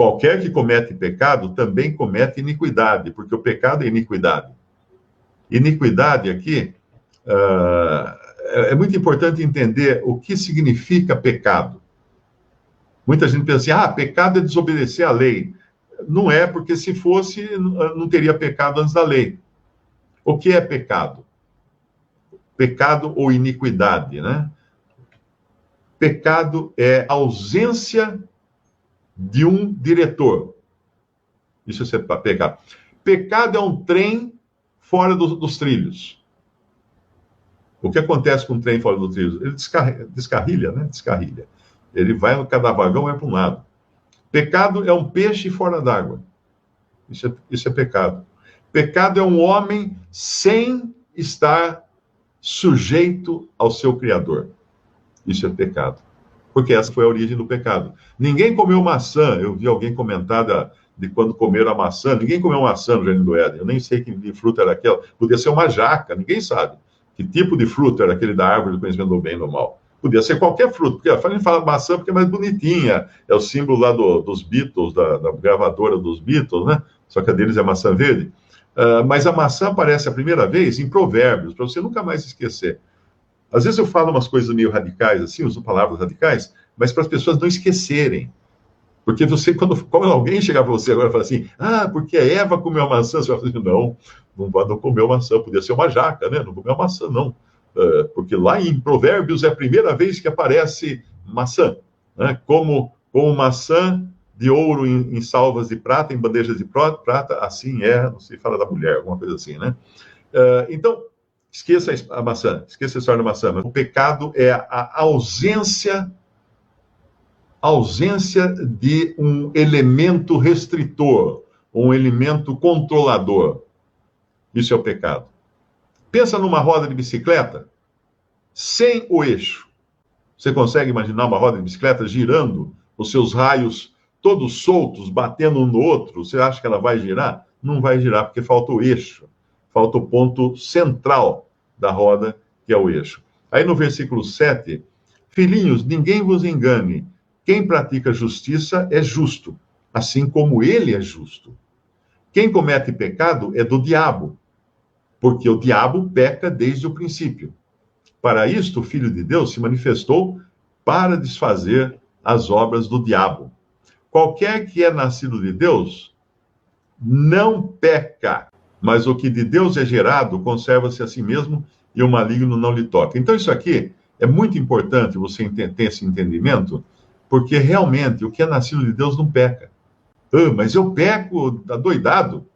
Qualquer que comete pecado também comete iniquidade, porque o pecado é iniquidade. Iniquidade aqui, é muito importante entender o que significa pecado. Muita gente pensa assim, pecado é desobedecer à lei. Não é, porque se fosse, não teria pecado antes da lei. O que é pecado? Pecado ou iniquidade, né? Pecado é ausência de um diretor. Isso é pecado. Pecado é um trem fora dos trilhos. O que acontece com um trem fora dos trilhos? Ele descarrilha, né? Descarrilha. Ele vai, cada vagão vai para um lado. Pecado é um peixe fora d'água. Isso é pecado. Pecado é um homem sem estar sujeito ao seu Criador. Isso é pecado. Porque essa foi a origem do pecado. Ninguém comeu maçã. Eu vi alguém comentar de quando comeram a maçã. Ninguém comeu maçã no Jardim do Éden. Eu nem sei que de fruta era aquela. Podia ser uma jaca. Ninguém sabe que tipo de fruta era aquele da árvore do conhecimento do bem e do mal. Podia ser qualquer fruta. Porque a gente fala maçã porque é mais bonitinha. É o símbolo lá dos Beatles, da gravadora dos Beatles, né? Só que a deles é maçã verde. Mas a maçã aparece a primeira vez em Provérbios, para você nunca mais esquecer. Às vezes eu falo umas coisas meio radicais, assim, uso palavras radicais, mas para as pessoas não esquecerem. Porque você, quando alguém chegar para você agora e falar assim, porque a Eva comeu a maçã, você vai falar assim, não comeu maçã, podia ser uma jaca, né? Não comeu maçã, não. Porque lá em Provérbios é a primeira vez que aparece maçã, né? Como maçã de ouro em salvas de prata, em bandejas de prata, assim não sei, fala da mulher, alguma coisa assim, né? Então, esqueça a maçã, esqueça a história da maçã. Mas o pecado é a ausência de um elemento restritor, um elemento controlador. Isso é o pecado. Pensa numa roda de bicicleta sem o eixo. Você consegue imaginar uma roda de bicicleta girando, os seus raios todos soltos, batendo um no outro? Você acha que ela vai girar? Não vai girar, porque falta o eixo. Falta o ponto central da roda, que é o eixo. Aí no versículo 7, filhinhos, ninguém vos engane. Quem pratica justiça é justo, assim como ele é justo. Quem comete pecado é do diabo, porque o diabo peca desde o princípio. Para isto, o Filho de Deus se manifestou para desfazer as obras do diabo. Qualquer que é nascido de Deus não peca, mas o que de Deus é gerado conserva-se a si mesmo e o maligno não lhe toca. Então isso aqui é muito importante você ter esse entendimento, porque realmente o que é nascido de Deus não peca. Mas eu peco adoidado.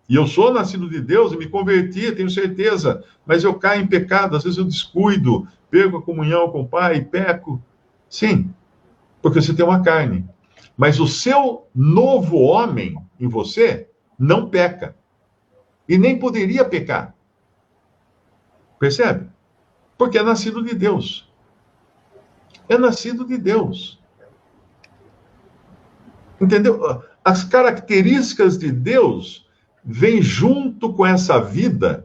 E eu sou nascido de Deus e me converti, tenho certeza, mas eu caio em pecado, às vezes eu descuido, perco a comunhão com o Pai, peco. Sim, porque você tem uma carne. Mas o seu novo homem em você não peca. E nem poderia pecar. Percebe? Porque é nascido de Deus. É nascido de Deus. Entendeu? As características de Deus vêm junto com essa vida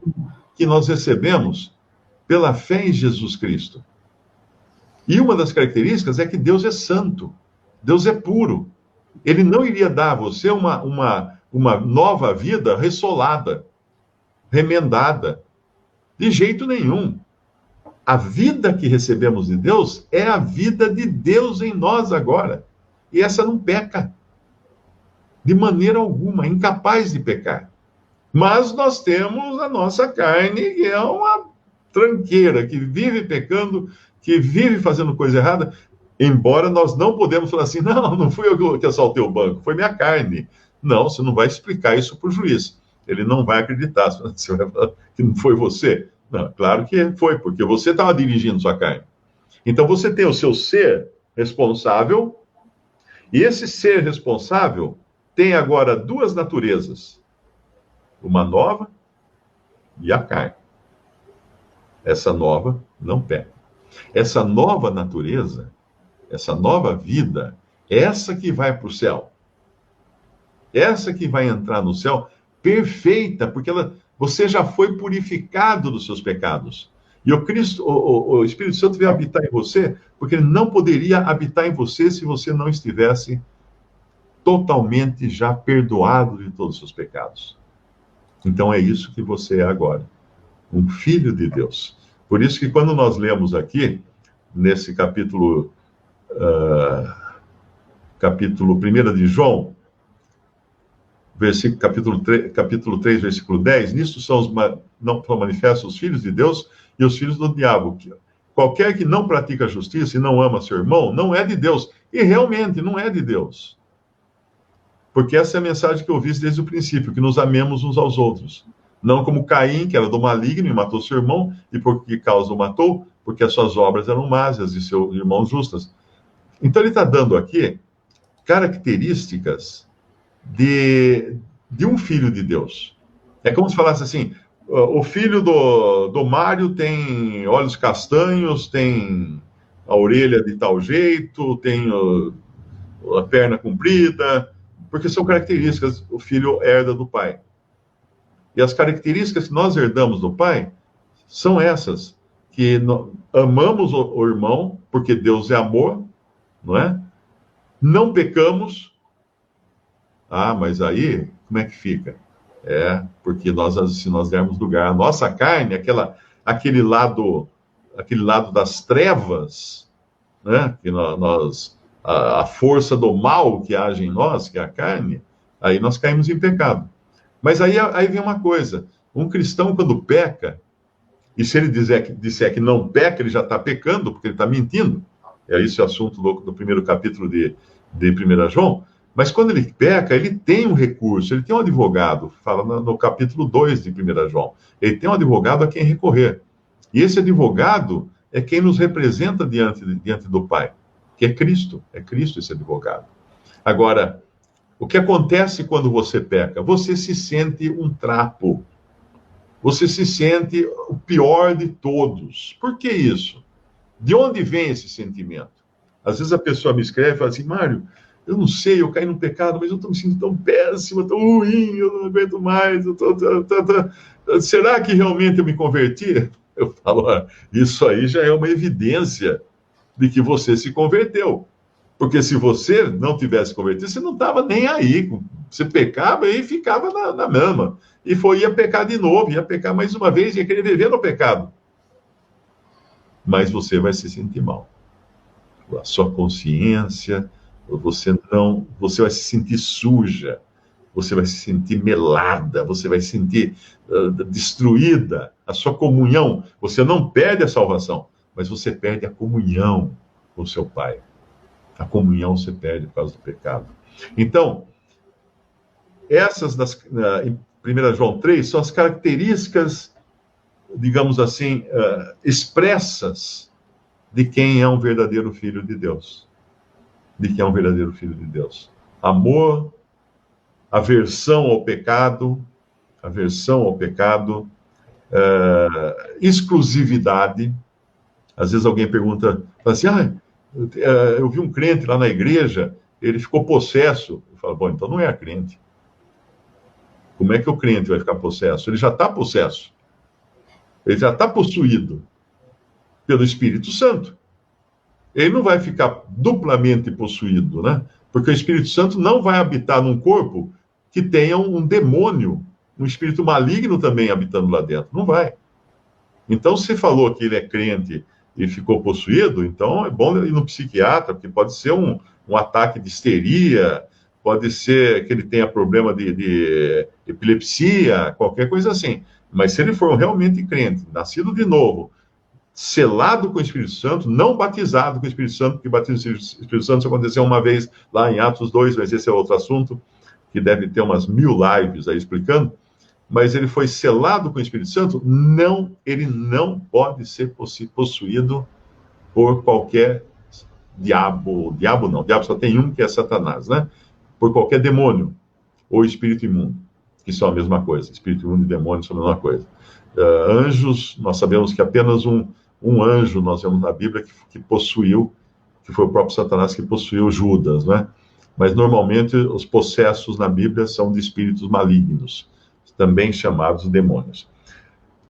que nós recebemos pela fé em Jesus Cristo. E uma das características é que Deus é santo. Deus é puro. Ele não iria dar a você uma nova vida ressolada, remendada. De jeito nenhum. A vida que recebemos de Deus é a vida de Deus em nós agora. E essa não peca. De maneira alguma, incapaz de pecar. Mas nós temos a nossa carne, que é uma tranqueira, que vive pecando, que vive fazendo coisa errada, embora nós não podemos falar assim, não fui eu que assaltei o banco, foi minha carne. Não, você não vai explicar isso para o juiz. Ele não vai acreditar, você vai falar que não foi você. Não, claro que foi, porque você estava dirigindo sua carne. Então você tem o seu ser responsável, e esse ser responsável tem agora duas naturezas, uma nova e a carne. Essa nova não peca. Essa nova natureza, essa nova vida, essa que vai para o céu, essa que vai entrar no céu perfeita, porque você já foi purificado dos seus pecados. E o Espírito Santo veio habitar em você, porque ele não poderia habitar em você se você não estivesse totalmente já perdoado de todos os seus pecados. Então é isso que você é agora, um filho de Deus. Por isso que quando nós lemos aqui, nesse capítulo 1 de João, capítulo 3, versículo 10, nisto não são manifestos os filhos de Deus e os filhos do diabo. Qualquer que não pratica a justiça e não ama seu irmão, não é de Deus. E realmente não é de Deus. Porque essa é a mensagem que eu vi desde o princípio, que nos amemos uns aos outros. Não como Caim, que era do maligno e matou seu irmão, e por que causa o matou? Porque as suas obras eram más e as de seu irmão justas. Então ele está dando aqui características de um filho de Deus. É como se falasse assim, o filho do Mário tem olhos castanhos, tem a orelha de tal jeito, tem a perna comprida, porque são características, o filho herda do pai. E as características que nós herdamos do pai são essas, que amamos o irmão, porque Deus é amor, não é? Não pecamos. Ah, mas aí, como é que fica? Porque se nós dermos lugar à nossa carne, aquele lado das trevas, né? Que a força do mal que age em nós, que é a carne, aí nós caímos em pecado. Mas aí vem uma coisa, um cristão quando peca, e se ele disser que não peca, ele já está pecando, porque ele está mentindo. É esse o assunto do primeiro capítulo de 1 João. Mas quando ele peca, ele tem um recurso, ele tem um advogado, fala no capítulo 2 de 1 João. Ele tem um advogado a quem recorrer. E esse advogado é quem nos representa diante do Pai, que é Cristo esse advogado. Agora, o que acontece quando você peca? Você se sente um trapo. Você se sente o pior de todos. Por que isso? De onde vem esse sentimento? Às vezes a pessoa me escreve e fala assim, Mário, eu não sei, eu caí no pecado, mas eu estou me sentindo tão péssimo, tão ruim, eu não aguento mais. Será que realmente eu me converti? Eu falo, isso aí já é uma evidência de que você se converteu. Porque se você não tivesse convertido, você não estava nem aí. Você pecava e ficava na mesma. E ia pecar de novo, ia pecar mais uma vez, ia querer viver no pecado. Mas você vai se sentir mal. A sua consciência, você vai se sentir suja, você vai se sentir melada, você vai se sentir destruída. A sua comunhão, você não perde a salvação, mas você perde a comunhão com o seu Pai. A comunhão você perde por causa do pecado. Então, essas em 1 João 3 são as características, digamos assim, expressas de quem é um verdadeiro filho de Deus. De quem é um verdadeiro filho de Deus. Amor, aversão ao pecado, exclusividade. Às vezes alguém pergunta, fala assim, eu vi um crente lá na igreja, ele ficou possesso. Eu falo, bom, então não é crente. Como é que o crente vai ficar possesso? Ele já está possesso. Ele já está possuído pelo Espírito Santo. Ele não vai ficar duplamente possuído, né? Porque o Espírito Santo não vai habitar num corpo que tenha um demônio, um espírito maligno também habitando lá dentro. Não vai. Então, se falou que ele é crente e ficou possuído, então é bom ir no psiquiatra, porque pode ser um ataque de histeria, pode ser que ele tenha problema de epilepsia, qualquer coisa assim. Mas se ele for realmente crente, nascido de novo, selado com o Espírito Santo, não batizado com o Espírito Santo, porque batismo com o Espírito Santo só aconteceu uma vez lá em Atos 2, mas esse é outro assunto, que deve ter umas 1000 lives aí explicando, mas ele foi selado com o Espírito Santo, ele não pode ser possuído por qualquer diabo não, diabo só tem um, que é Satanás, né? Por qualquer demônio, ou espírito imundo, que são a mesma coisa, espírito imundo e demônio são a mesma coisa. Anjos, nós sabemos que apenas um anjo, nós vemos na Bíblia, que possuiu, que foi o próprio Satanás que possuiu Judas, né? Mas normalmente os possessos na Bíblia são de espíritos malignos, também chamados demônios.